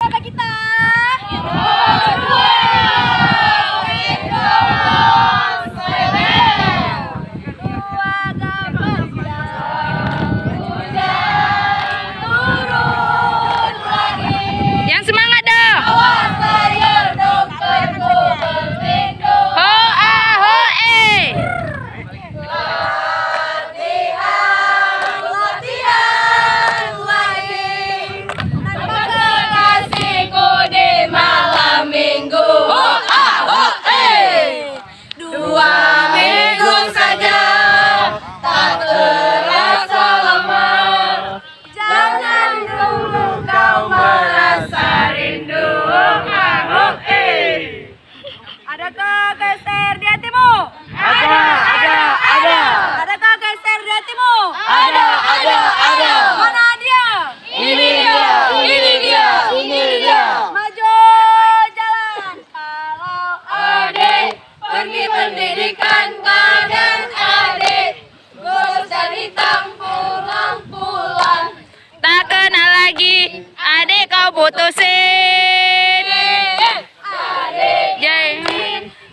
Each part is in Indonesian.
siapa kita? Yang semangat dong. Ho a ho e. Adakah geser di hatimu? Ada. Adakah geser di hatimu? Ada. Mana dia? Ini dia. Maju jalan. Kalau adik pergi pendidikan dan adik lulus dan hitam pulang. Tak kenal lagi, adik kau putusin.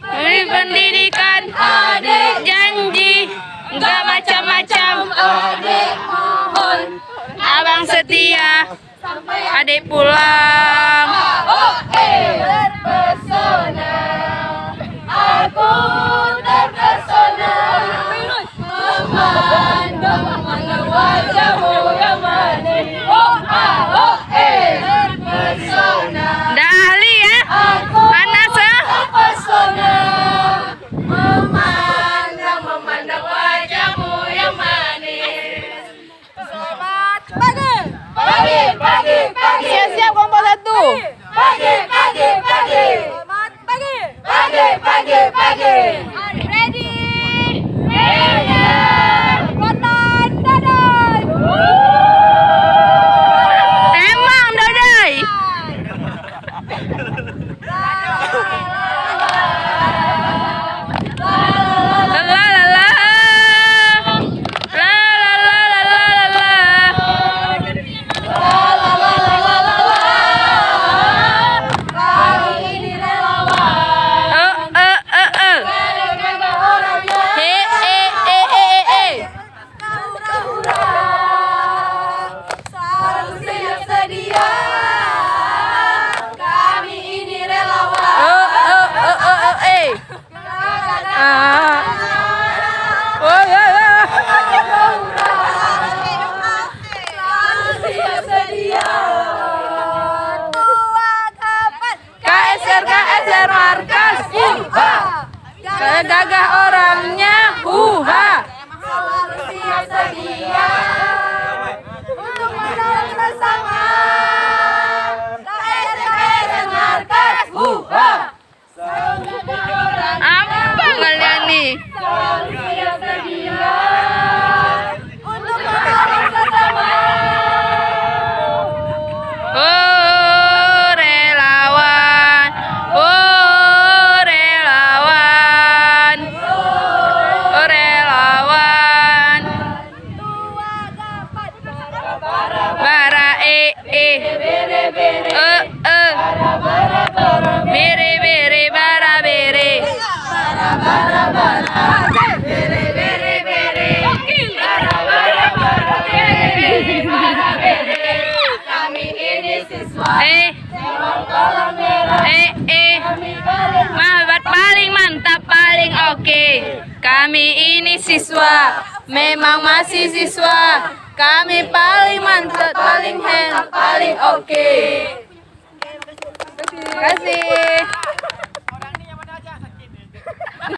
Beri pendidikan, Adik janji, enggak macam-macam. adik mohon Abang setia, sampai adik pulang. terpesona. Aku terpesona memandang wajahmu yang manis. Terpesona. Dah ahli ya? Aku Panas ya? terpesona memandang wajahmu yang manis. Selamat pagi. Siap-siap kelompok 1. Pagi. Selamat pagi. Ready? Kekuatan dadai. Emang Dodai. La la la la. La la la la la Kali ini relawan. la. Jaga orangnya. Hura-hura. Selalu siap sedia. Kami ini relawan. Selalu siap sedia. Tua kapan? KSR markas. Gagah orangnya. Selalu siap sedia untuk menolong bersama. KSR markas. Apa kalian nih? Selalu siap sedia untuk menolong bersama. Oh relawan. Oh relawan. Oh relawan. Tua kapan? Bara bere bere bara bere. Kami ini siswa kolam merah. Paling mantap, paling oke. Kami ini siswa, memang masih siswa. Kami paling mantap, paling oke.